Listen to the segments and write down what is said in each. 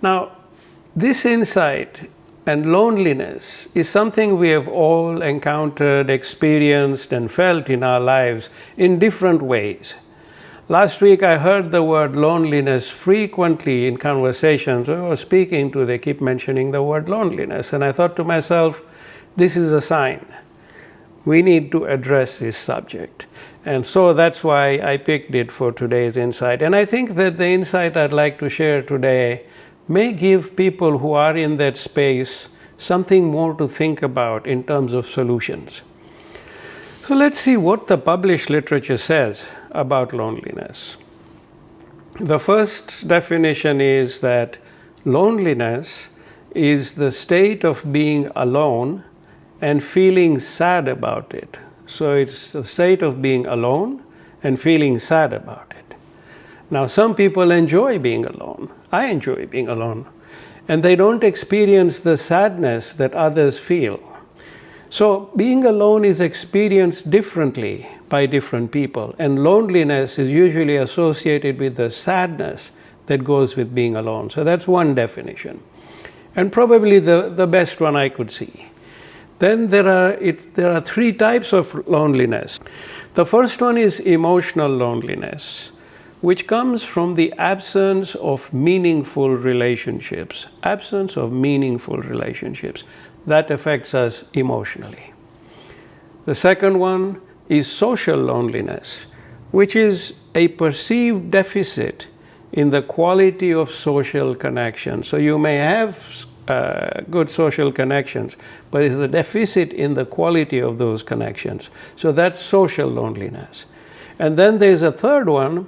Now, this insight and loneliness is something we have all encountered, experienced, and felt in our lives in different ways. Last week I heard the word loneliness frequently in conversations. I was speaking to, they keep mentioning the word loneliness, and I thought to myself, this is a sign. We need to address this subject. And so that's why I picked it for today's insight. And I think that the insight I'd like to share today may give people who are in that space something more to think about in terms of solutions. So let's see what the published literature says about loneliness. The first definition is that loneliness is the state of being alone and feeling sad about it. So it's the state of being alone and feeling sad about it. Now, some people enjoy being alone. I enjoy being alone. And they don't experience the sadness that others feel. So being alone is experienced differently by different people. And loneliness is usually associated with the sadness that goes with being alone. So that's one definition. And probably the best one I could see. Then there are three types of loneliness. The first one is emotional loneliness, which comes from the absence of meaningful relationships. Absence of meaningful relationships. That affects us emotionally. The second one is social loneliness, which is a perceived deficit in the quality of social connection. So you may have good social connections, but there's a deficit in the quality of those connections. So that's social loneliness. And then there's a third one,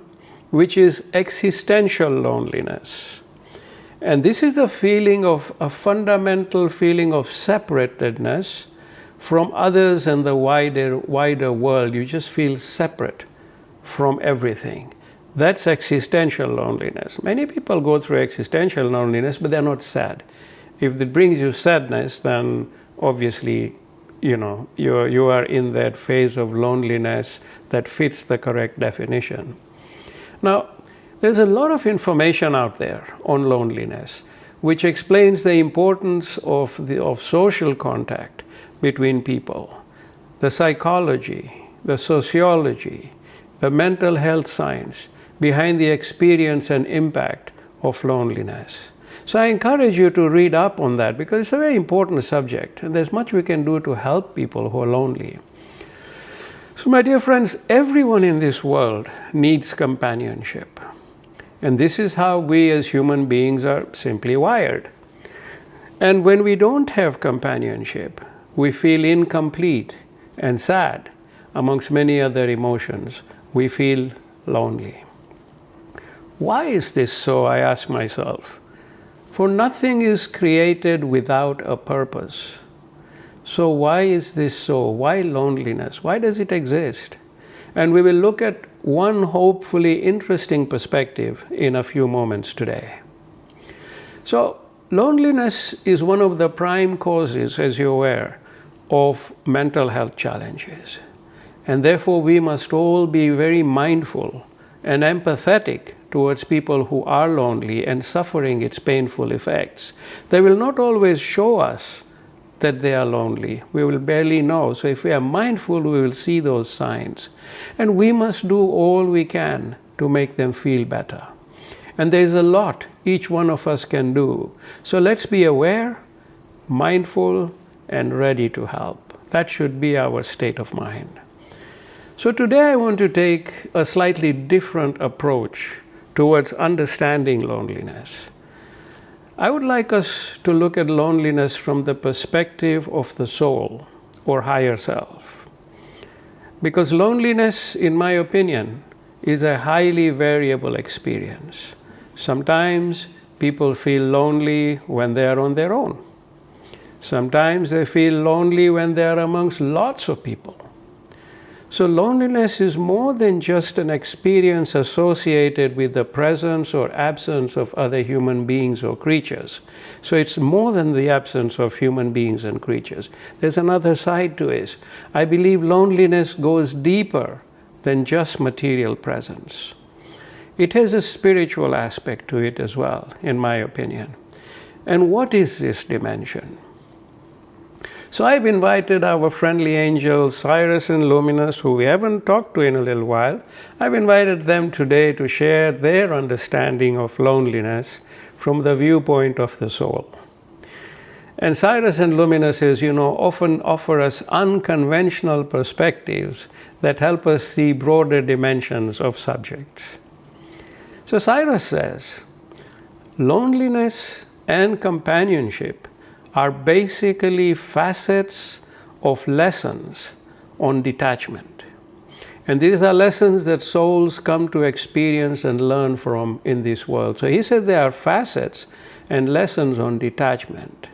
which is existential loneliness. And this is a fundamental feeling of separatedness from others and the wider world. You just feel separate from everything. That's existential loneliness. Many people go through existential loneliness, but they're not sad. If it brings you sadness, then obviously, you are in that phase of loneliness that fits the correct definition. Now, there's a lot of information out there on loneliness, which explains the importance of social contact between people, the psychology, the sociology, the mental health science behind the experience and impact of loneliness. So I encourage you to read up on that because it's a very important subject and there's much we can do to help people who are lonely. So my dear friends, everyone in this world needs companionship. And this is how we as human beings are simply wired. And when we don't have companionship, we feel incomplete and sad. Amongst many other emotions, we feel lonely. Why is this so, I ask myself? For nothing is created without a purpose. So why is this so? Why loneliness? Why does it exist? And we will look at one hopefully interesting perspective in a few moments today. So loneliness is one of the prime causes, as you're aware, of mental health challenges. And therefore we must all be very mindful and empathetic towards people who are lonely and suffering its painful effects. They will not always show us that they are lonely. We will barely know. So if we are mindful, we will see those signs. And we must do all we can to make them feel better. And there's a lot each one of us can do. So let's be aware, mindful, and ready to help. That should be our state of mind. So today I want to take a slightly different approach towards understanding loneliness. I would like us to look at loneliness from the perspective of the soul or higher self. Because loneliness, in my opinion, is a highly variable experience. Sometimes people feel lonely when they are on their own. Sometimes they feel lonely when they are amongst lots of people. So loneliness is more than just an experience associated with the presence or absence of other human beings or creatures. So it's more than the absence of human beings and creatures. There's another side to it. I believe loneliness goes deeper than just material presence. It has a spiritual aspect to it as well, in my opinion. And what is this dimension? So I've invited our friendly angels, Cyrus and Luminous, who we haven't talked to in a little while. I've invited them today to share their understanding of loneliness from the viewpoint of the soul. And Cyrus and Luminous, as you know, often offer us unconventional perspectives that help us see broader dimensions of subjects. So Cyrus says, loneliness and companionship are basically facets of lessons on detachment. And these are lessons that souls come to experience and learn from in this world. So he says they are facets and lessons on detachment.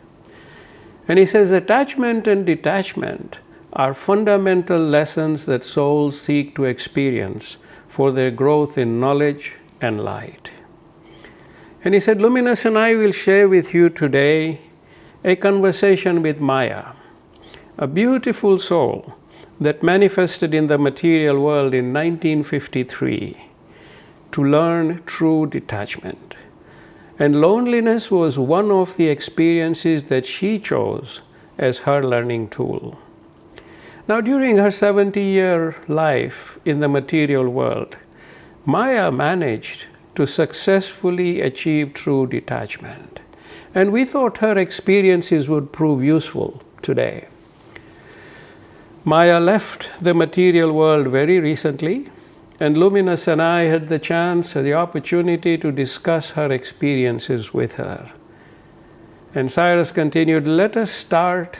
And he says attachment and detachment are fundamental lessons that souls seek to experience for their growth in knowledge and light. And he said, Luminous and I will share with you today a conversation with Maya, a beautiful soul that manifested in the material world in 1953 to learn true detachment. And loneliness was one of the experiences that she chose as her learning tool. Now, during her 70-year life in the material world, Maya managed to successfully achieve true detachment. And we thought her experiences would prove useful today. Maya left the material world very recently, and Luminous and I had the chance, the opportunity to discuss her experiences with her. And Cyrus continued, let us start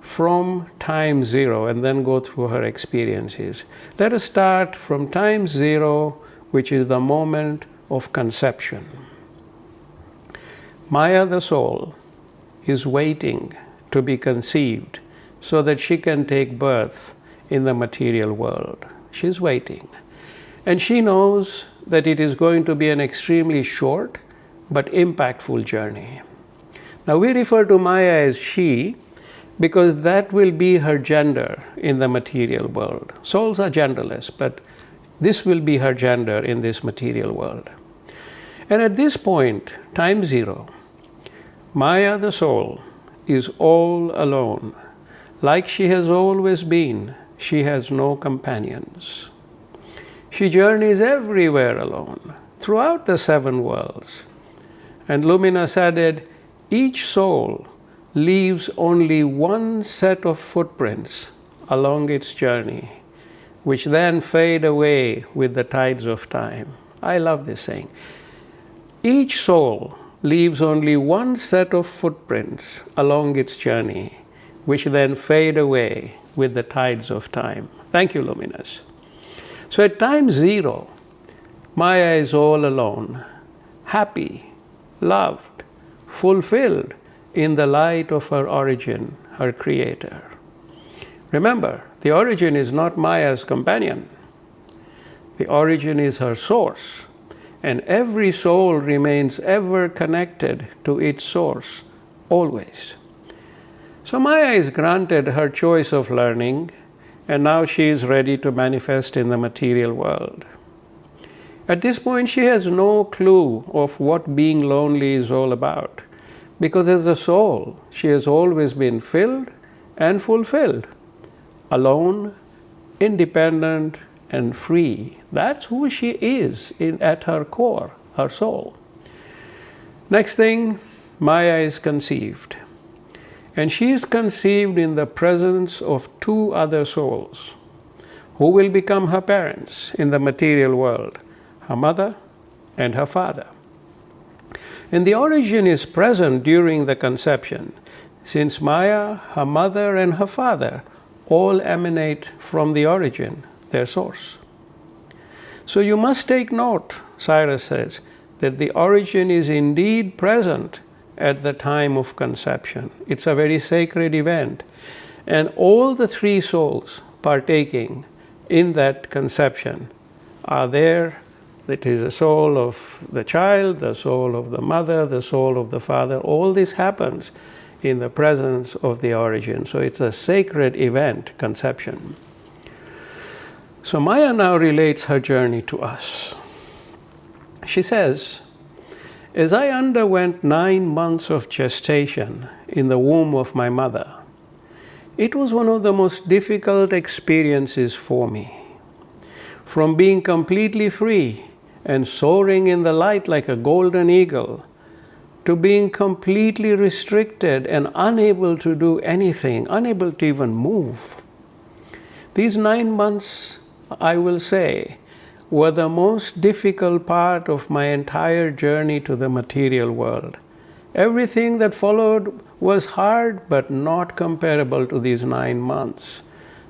from time zero and then go through her experiences. Let us start from time zero, which is the moment of conception. Maya, the soul, is waiting to be conceived so that she can take birth in the material world. She's waiting. And she knows that it is going to be an extremely short but impactful journey. Now we refer to Maya as she because that will be her gender in the material world. Souls are genderless, but this will be her gender in this material world. And at this point, time zero, Maya, the soul, is all alone. Like she has always been, she has no companions. She journeys everywhere alone, throughout the 7 worlds. And Luminous added, each soul leaves only one set of footprints along its journey, which then fade away with the tides of time. I love this saying. Each soul leaves only one set of footprints along its journey, which then fade away with the tides of time. Thank you, Luminous. So at time zero, Maya is all alone, happy, loved, fulfilled in the light of her origin, her creator. Remember, the origin is not Maya's companion. The origin is her source. And every soul remains ever connected to its source, always. So Maya is granted her choice of learning, and now she is ready to manifest in the material world. At this point, she has no clue of what being lonely is all about, because as a soul, she has always been filled and fulfilled, alone, independent, and free. That's who she is at her core, her soul. Next thing, Maya is conceived. And she is conceived in the presence of 2 other souls who will become her parents in the material world, her mother and her father. And the origin is present during the conception, since Maya, her mother, and her father all emanate from the origin, their source. So you must take note, Cyrus says, that the origin is indeed present at the time of conception. It's a very sacred event. And all the 3 souls partaking in that conception are there. It is the soul of the child, the soul of the mother, the soul of the father. All this happens in the presence of the origin. So it's a sacred event, conception. So Maya now relates her journey to us. She says, As I underwent 9 months of gestation in the womb of my mother, it was one of the most difficult experiences for me. From being completely free and soaring in the light like a golden eagle, to being completely restricted and unable to do anything, unable to even move. These 9 months, I will say, were the most difficult part of my entire journey to the material world. Everything that followed was hard, but not comparable to these 9 months.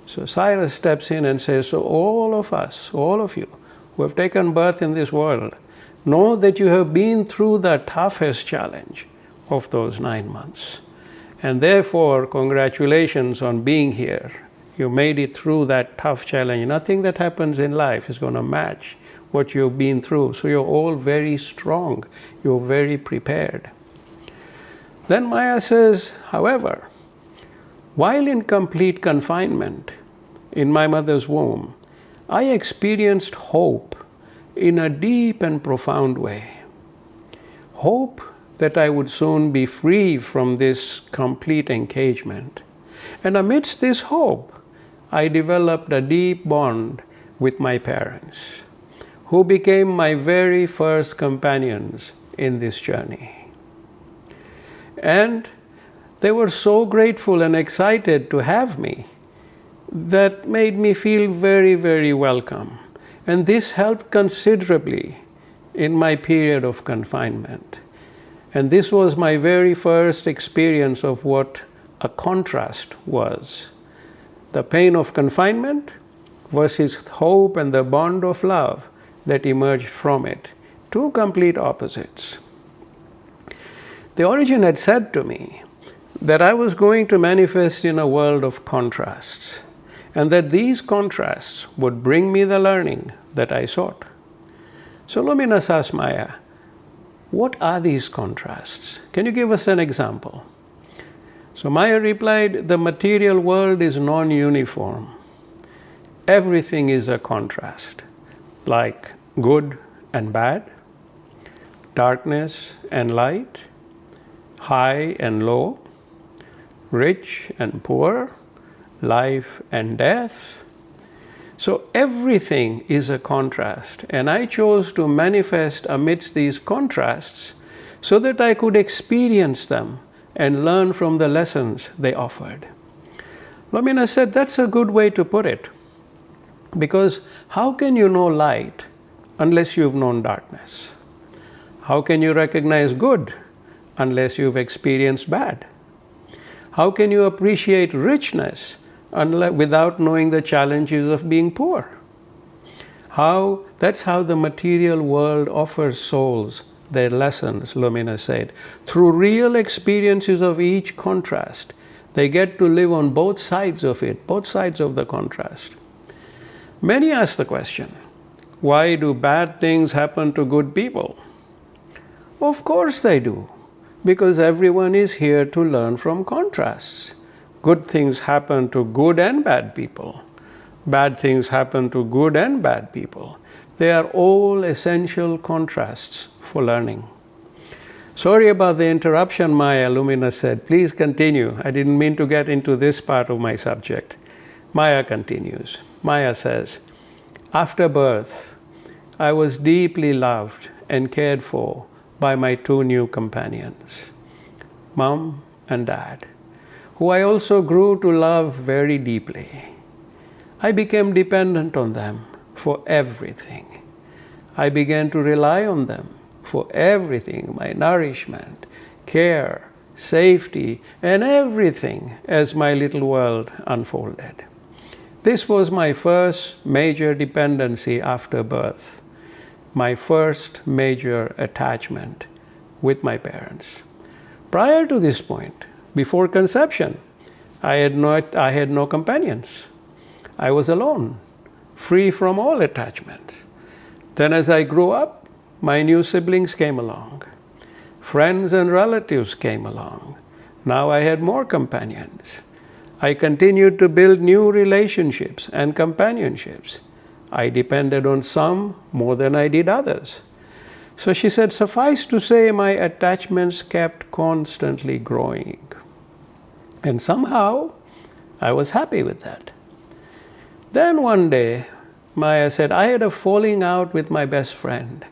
So Cyrus steps in and says, so all of us, all of you who have taken birth in this world, know that you have been through the toughest challenge of those 9 months. And therefore, congratulations on being here. You made it through that tough challenge. Nothing that happens in life is going to match what you've been through. So you're all very strong. You're very prepared. Then Maya says, however, while in complete confinement in my mother's womb, I experienced hope in a deep and profound way. Hope that I would soon be free from this complete engagement. And amidst this hope, I developed a deep bond with my parents, who became my very first companions in this journey. And they were so grateful and excited to have me that made me feel very, very welcome. And this helped considerably in my period of confinement. And this was my very first experience of what a contrast was. The pain of confinement versus hope and the bond of love that emerged from it. Two complete opposites. The origin had said to me that I was going to manifest in a world of contrasts, and that these contrasts would bring me the learning that I sought. So Luminous asked Maya, what are these contrasts? Can you give us an example? So Maya replied, the material world is non-uniform. Everything is a contrast, like good and bad, darkness and light, high and low, rich and poor, life and death. So everything is a contrast, and I chose to manifest amidst these contrasts so that I could experience them and learn from the lessons they offered. Lumina said, that's a good way to put it, because how can you know light unless you've known darkness? How can you recognize good unless you've experienced bad? How can you appreciate richness without knowing the challenges of being poor? That's how the material world offers souls their lessons, Lumina said. Through real experiences of each contrast, they get to live on both sides of it, both sides of the contrast. Many ask the question, why do bad things happen to good people? Of course they do, because everyone is here to learn from contrasts. Good things happen to good and bad people. Bad things happen to good and bad people. They are all essential contrasts for learning. Sorry about the interruption, Maya, Lumina said. Please continue. I didn't mean to get into this part of my subject. Maya continues. Maya says, after birth, I was deeply loved and cared for by my 2 new companions, Mom and Dad, who I also grew to love very deeply. I became dependent on them for everything. I began to rely on them for everything, my nourishment, care, safety, and everything as my little world unfolded. This was my first major dependency after birth, my first major attachment with my parents. Prior to this point, before conception, I had no companions. I was alone, free from all attachments. Then as I grew up, my new siblings came along. Friends and relatives came along. Now I had more companions. I continued to build new relationships and companionships. I depended on some more than I did others. So she said, suffice to say, my attachments kept constantly growing. And somehow, I was happy with that. Then one day, Maya said, I had a falling out with my best friend,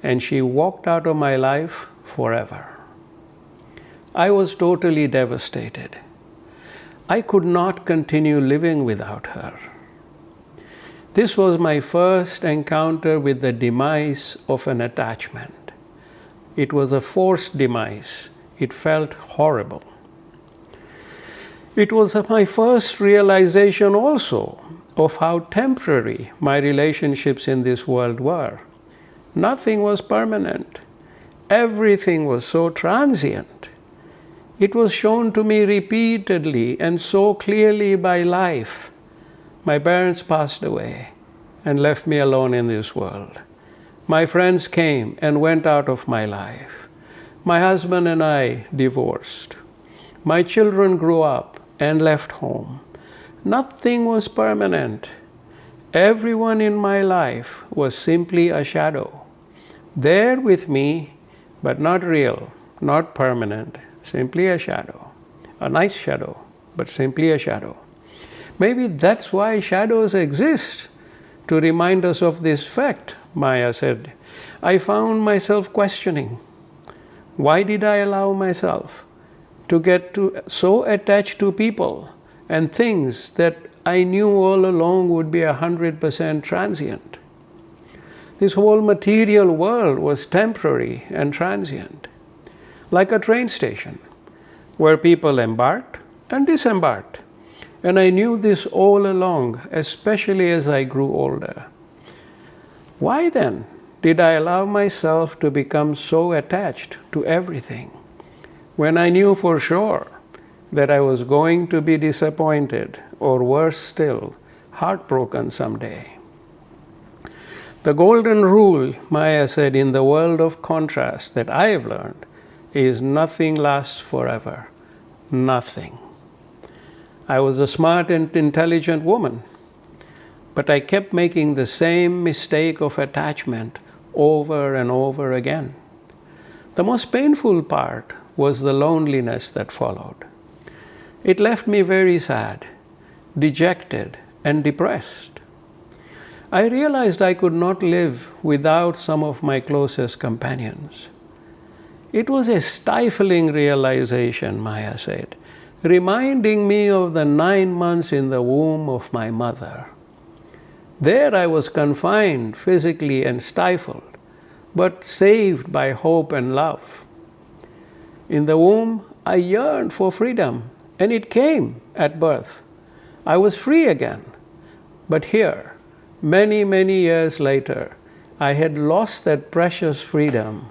and she walked out of my life forever. I was totally devastated. I could not continue living without her. This was my first encounter with the demise of an attachment. It was a forced demise. It felt horrible. It was my first realization also of how temporary my relationships in this world were. Nothing was permanent. Everything was so transient. It was shown to me repeatedly and so clearly by life. My parents passed away and left me alone in this world. My friends came and went out of my life. My husband and I divorced. My children grew up and left home. Nothing was permanent. Everyone in my life was simply a shadow. There with me, but not real, not permanent, simply a shadow. A nice shadow, but simply a shadow. Maybe that's why shadows exist, to remind us of this fact, Maya said. I found myself questioning, why did I allow myself to get so attached to people and things that I knew all along would be 100% transient? This whole material world was temporary and transient, like a train station where people embarked and disembarked. And I knew this all along, especially as I grew older. Why then did I allow myself to become so attached to everything, when I knew for sure that I was going to be disappointed, or worse still, heartbroken someday? The golden rule, Maya said, in the world of contrast that I have learned is nothing lasts forever. Nothing. I was a smart and intelligent woman, but I kept making the same mistake of attachment over and over again. The most painful part was the loneliness that followed. It left me very sad, dejected, and depressed. I realized I could not live without some of my closest companions. It was a stifling realization, Maya said, reminding me of the 9 months in the womb of my mother. There I was confined physically and stifled, but saved by hope and love. In the womb, I yearned for freedom, and it came at birth. I was free again. But here, many, many years later, I had lost that precious freedom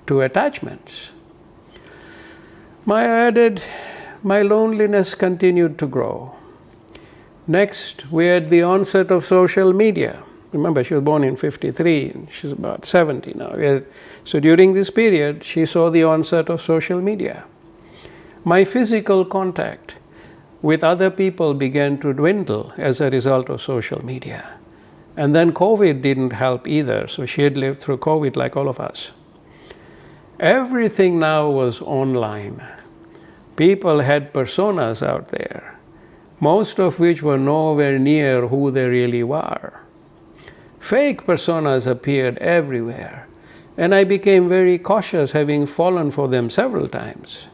to attachments. Maya added, my loneliness continued to grow. Next, we had the onset of social media. Remember, she was born in 53, and she's about 70 now. So during this period, she saw the onset of social media. My physical contact with other people began to dwindle as a result of social media. And then COVID didn't help either, so she had lived through COVID like all of us. Everything now was online. People had personas out there, most of which were nowhere near who they really were. Fake personas appeared everywhere, and I became very cautious, having fallen for them several times.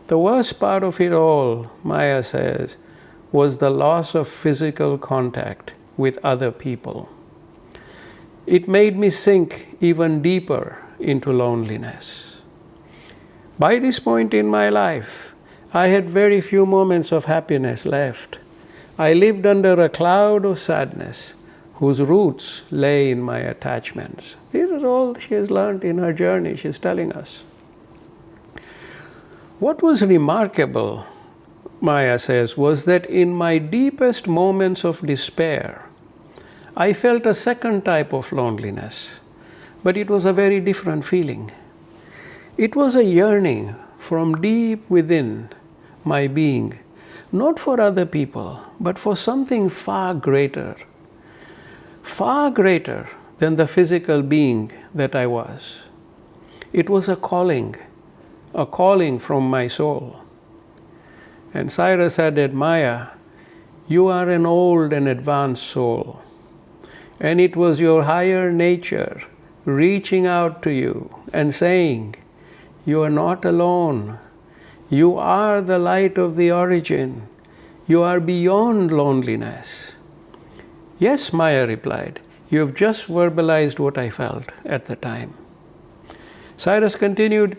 The worst part of it all, Maya says, was the loss of physical contact with other people. It made me sink even deeper into loneliness. By this point in my life, I had very few moments of happiness left. I lived under a cloud of sadness whose roots lay in my attachments. This is all she has learned in her journey, she's telling us. What was remarkable, Maya says, was that in my deepest moments of despair, I felt a second type of loneliness, but it was a very different feeling. It was a yearning from deep within my being, not for other people, but for something far greater than the physical being that I was. It was a calling from my soul. And Cyrus added, Maya, you are an old and advanced soul, and it was your higher nature reaching out to you and saying, you are not alone. You are the light of the origin. You are beyond loneliness. Yes, Maya replied, you have just verbalized what I felt at the time. Cyrus continued,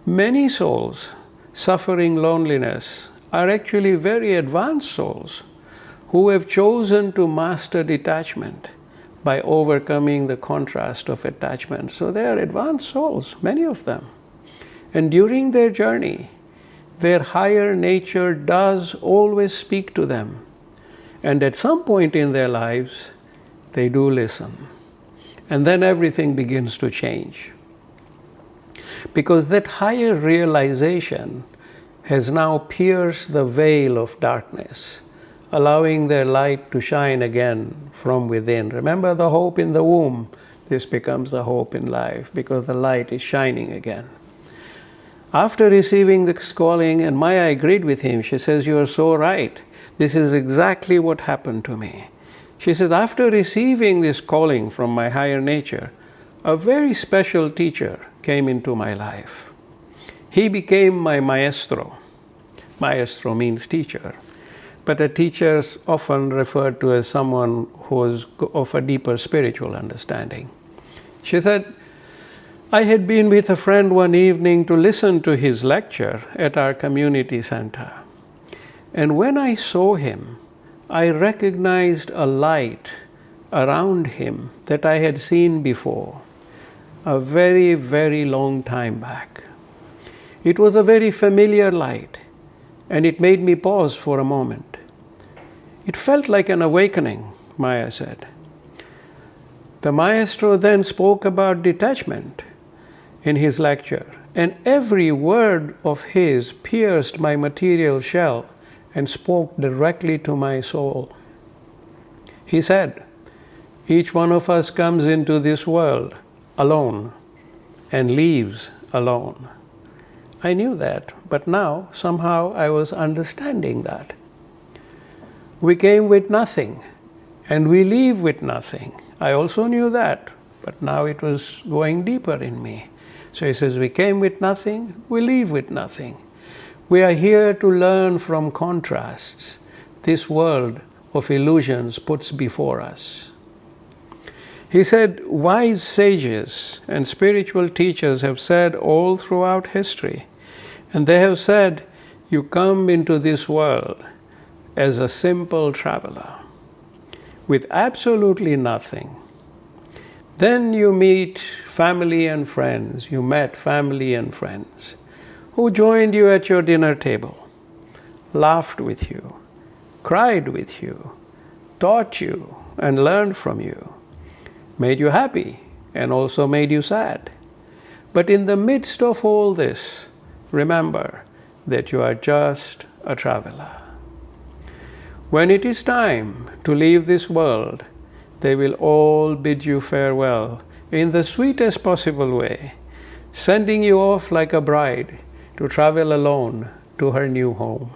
many souls suffering loneliness are actually very advanced souls who have chosen to master detachment by overcoming the contrast of attachment. So they are advanced souls, many of them. And during their journey, their higher nature does always speak to them. And at some point in their lives, they do listen. And then everything begins to change. Because that higher realization has now pierced the veil of darkness, allowing their light to shine again from within. Remember the hope in the womb? This becomes the hope in life because the light is shining again. After receiving this calling, and Maya agreed with him, she says, you are so right. This is exactly what happened to me. She says, after receiving this calling from my higher nature, a very special teacher came into my life. He became my maestro. Maestro means teacher. But a teacher is often referred to as someone who is of a deeper spiritual understanding. She said, I had been with a friend one evening to listen to his lecture at our community center. And when I saw him, I recognized a light around him that I had seen before, a very, very long time back. It was a very familiar light, and it made me pause for a moment. It felt like an awakening, Maya said. The maestro then spoke about detachment in his lecture, and every word of his pierced my material shell and spoke directly to my soul. He said, each one of us comes into this world alone and leaves alone. I knew that, but now somehow I was understanding that. We came with nothing and we leave with nothing. I also knew that, but now it was going deeper in me. So he says, we came with nothing, we leave with nothing. We are here to learn from contrasts this world of illusions puts before us. He said, wise sages and spiritual teachers have said all throughout history, and they have said, you come into this world as a simple traveler with absolutely nothing. Then you meet family and friends, you met family and friends who joined you at your dinner table, laughed with you, cried with you, taught you and learned from you, made you happy and also made you sad. But in the midst of all this, remember that you are just a traveler. When it is time to leave this world, they will all bid you farewell in the sweetest possible way, sending you off like a bride to travel alone to her new home.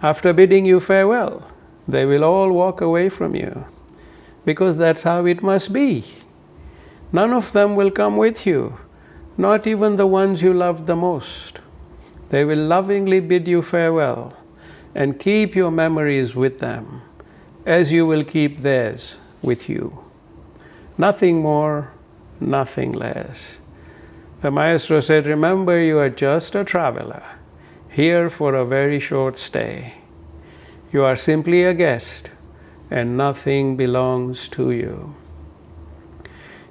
After bidding you farewell, they will all walk away from you, because that's how it must be. None of them will come with you, not even the ones you loved the most. They will lovingly bid you farewell and keep your memories with them, as you will keep theirs with you. Nothing more, nothing less. The maestro said, remember, you are just a traveler, here for a very short stay. You are simply a guest, and nothing belongs to you.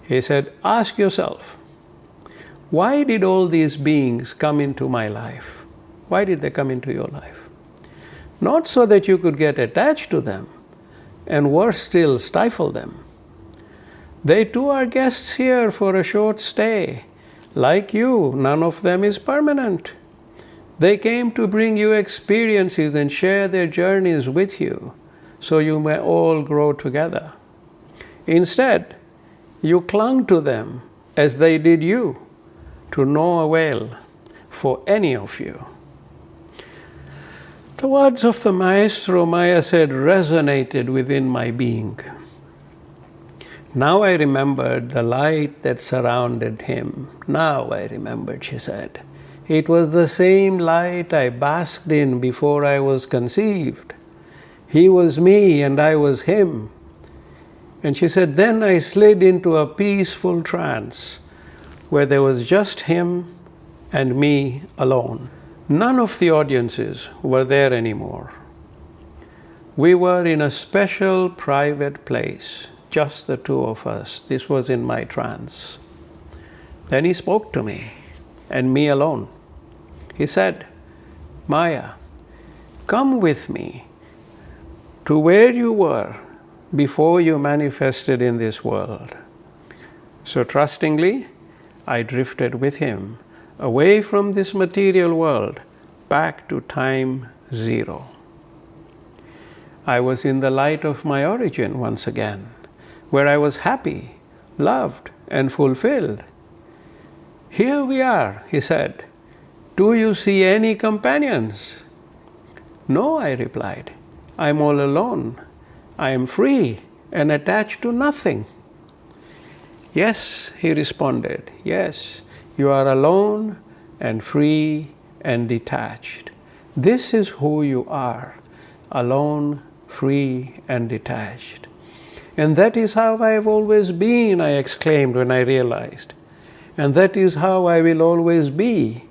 He said, ask yourself, why did all these beings come into my life? Why did they come into your life? Not so that you could get attached to them, and worse still, stifle them. They too are guests here for a short stay. Like you, none of them is permanent. They came to bring you experiences and share their journeys with you, so you may all grow together. Instead, You clung to them as they did you, to no avail for any of you. The words of the Maestro, Maya said, resonated within my being. Now I remembered the light that surrounded him. Now I remembered, she said. It was the same light I basked in before I was conceived. He was me and I was him. And she said, then I slid into a peaceful trance where there was just him and me alone. None of the audiences were there anymore. We were in a special private place, just the two of us. This was in my trance. Then he spoke to me, and me alone. He said, Maya, come with me to where you were before you manifested in this world. So trustingly, I drifted with him away from this material world back to time zero. I was in the light of my origin once again, where I was happy, loved, and fulfilled. Here we are, he said. Do you see any companions? No, I replied. I'm all alone. I am free and attached to nothing. Yes, he responded. Yes, you are alone and free and detached. This is who you are, alone, free and detached. And that is how I have always been, I exclaimed when I realized. And that is how I will always be.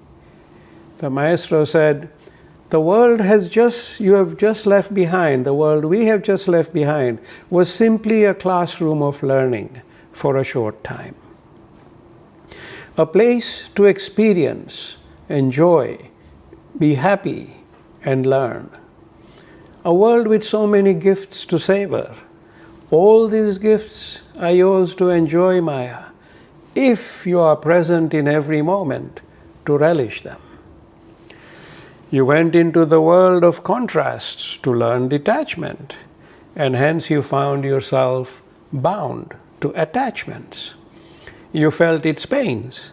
The Maestro said, the world you have just left behind, the world we have just left behind, was simply a classroom of learning for a short time. A place to experience, enjoy, be happy, and learn. A world with so many gifts to savor. All these gifts are yours to enjoy, Maya, if you are present in every moment to relish them. You went into the world of contrasts to learn detachment, and hence you found yourself bound to attachments. You felt its pains.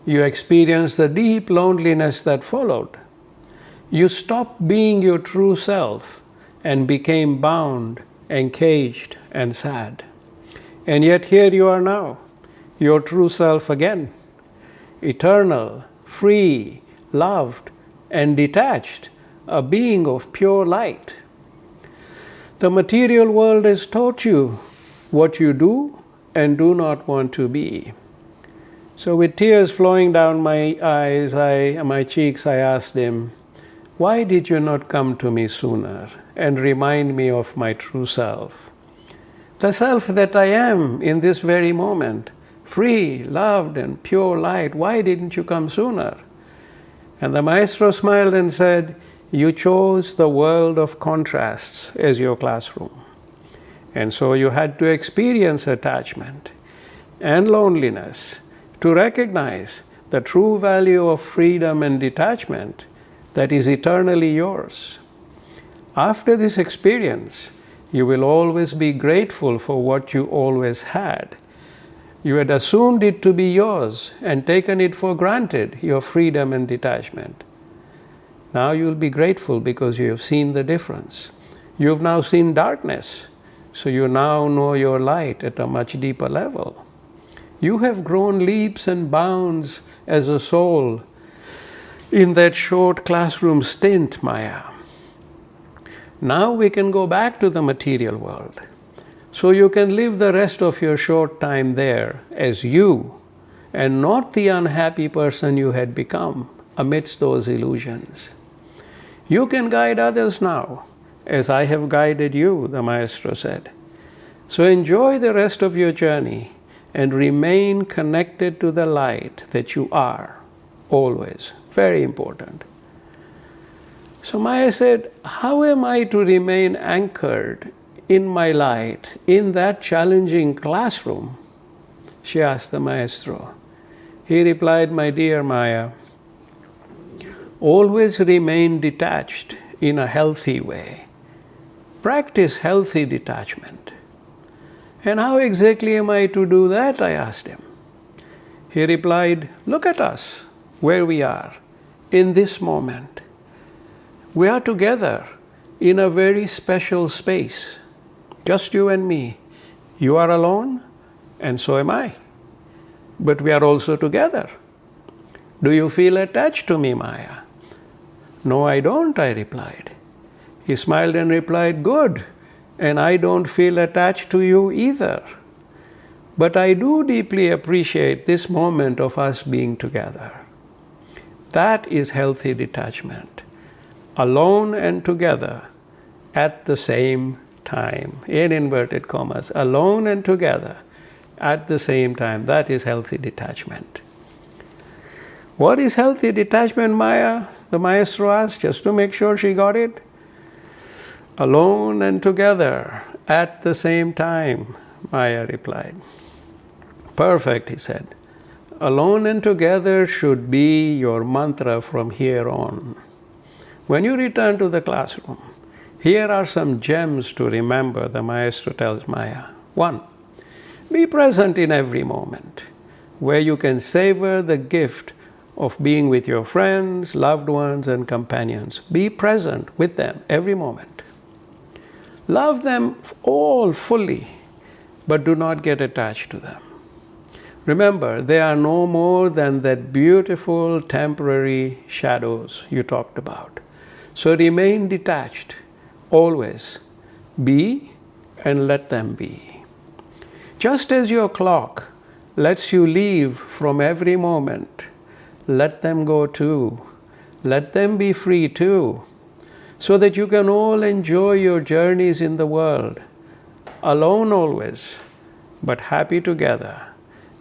You experienced the deep loneliness that followed. You stopped being your true self and became bound, encaged, and sad. And yet here you are now, your true self again, eternal, free, loved, and detached, a being of pure light. The material world has taught you what you do and do not want to be. So with tears flowing down my eyes, my cheeks, I asked him, why did you not come to me sooner and remind me of my true self? The self that I am in this very moment, free, loved, and pure light. Why didn't you come sooner? And the Maestro smiled and said, you chose the world of contrasts as your classroom. And so you had to experience attachment and loneliness to recognize the true value of freedom and detachment that is eternally yours. After this experience, you will always be grateful for what you always had. You had assumed it to be yours and taken it for granted, your freedom and detachment. Now you'll be grateful because you have seen the difference. You've now seen darkness, so you now know your light at a much deeper level. You have grown leaps and bounds as a soul in that short classroom stint, Maya. Now we can go back to the material world. So you can live the rest of your short time there as you, and not the unhappy person you had become amidst those illusions. You can guide others now, as I have guided you, the Maestro said. So enjoy the rest of your journey and remain connected to the light that you are, always. Very important. So Maya said, how am I to remain anchored in my light, in that challenging classroom? She asked the Maestro. He replied, my dear Maya, always remain detached in a healthy way. Practice healthy detachment. And how exactly am I to do that? I asked him. He replied, look at us, where we are, in this moment. We are together in a very special space, just you and me. You are alone, and so am I. But we are also together. Do you feel attached to me, Maya? No, I don't, I replied. He smiled and replied, good, and I don't feel attached to you either. But I do deeply appreciate this moment of us being together. That is healthy detachment. Alone and together at the same time. In inverted commas. Alone and together at the same time. That is healthy detachment. What is healthy detachment, Maya? The maestro asked, just to make sure she got it. Alone and together at the same time, Maya replied. Perfect, he said. Alone and together should be your mantra from here on. When you return to the classroom, here are some gems to remember, the maestro tells Maya. 1. Be present in every moment, where you can savor the gift of being with your friends, loved ones, and companions. Be present with them every moment. Love them all fully, but do not get attached to them. Remember, they are no more than that beautiful temporary shadows you talked about. So remain detached, always. Be and let them be. Just as your clock lets you leave from every moment, let them go too. Let them be free too, so that you can all enjoy your journeys in the world, alone always, but happy together,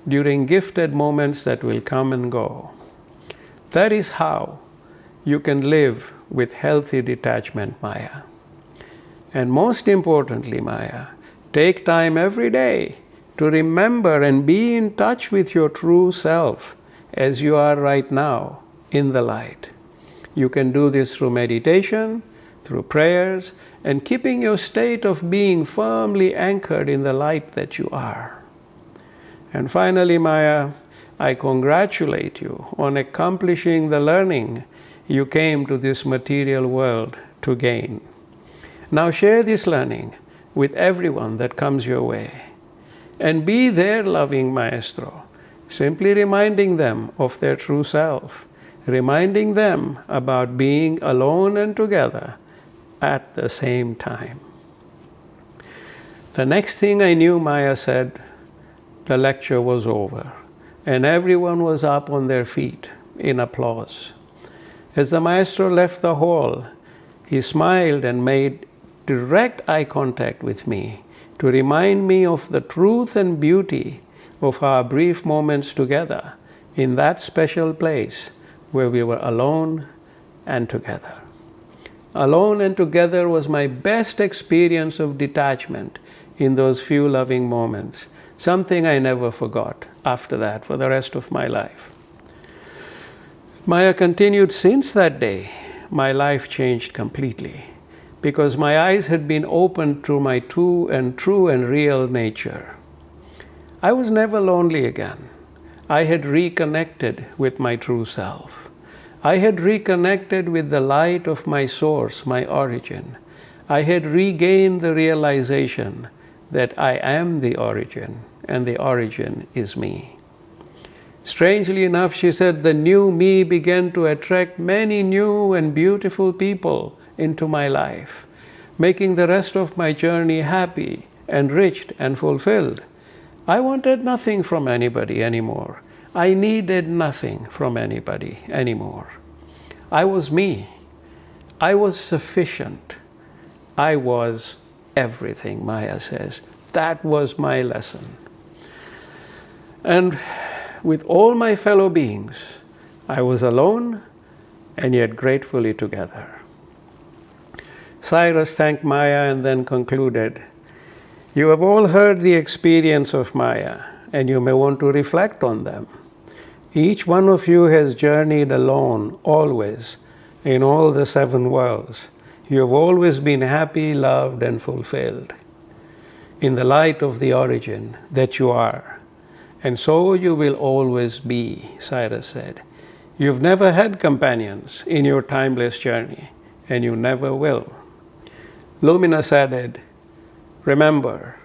during gifted moments that will come and go. That is how you can live with healthy detachment, Maya. And most importantly, Maya, take time every day to remember and be in touch with your true self as you are right now in the light. You can do this through meditation, through prayers, and keeping your state of being firmly anchored in the light that you are. And finally, Maya, I congratulate you on accomplishing the learning you came to this material world to gain. Now share this learning with everyone that comes your way, and be their loving maestro, simply reminding them of their true self, reminding them about being alone and together at the same time. The next thing I knew, Maya said, the lecture was over, and everyone was up on their feet in applause. As the maestro left the hall, he smiled and made direct eye contact with me to remind me of the truth and beauty of our brief moments together in that special place where we were alone and together. Alone and together was my best experience of detachment in those few loving moments, something I never forgot after that for the rest of my life. Maya continued, since that day, my life changed completely, because my eyes had been opened to my true and real nature. I was never lonely again. I had reconnected with my true self. I had reconnected with the light of my source, my origin. I had regained the realization that I am the origin, and the origin is me. Strangely enough, she said, the new me began to attract many new and beautiful people into my life, making the rest of my journey happy, enriched, and fulfilled. I wanted nothing from anybody anymore. I needed nothing from anybody anymore. I was me. I was sufficient. I was everything, Maya says. That was my lesson. And with all my fellow beings, I was alone and yet gratefully together. Cyrus thanked Maya and then concluded, you have all heard the experience of Maya, and you may want to reflect on them. Each one of you has journeyed alone, always, in all the 7 worlds. You have always been happy, loved, and fulfilled. in the light of the origin that you are. And so you will always be, Cyrus said. You've never had companions in your timeless journey, and you never will. Luminous added, remember,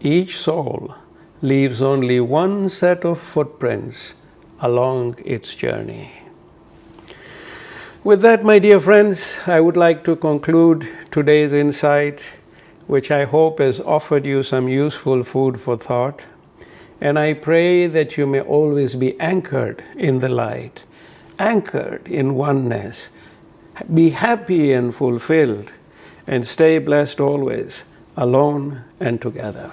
each soul leaves only one set of footprints along its journey. With that, my dear friends, I would like to conclude today's insight, which I hope has offered you some useful food for thought. And I pray that you may always be anchored in the light, anchored in oneness, be happy and fulfilled, and stay blessed always, alone and together.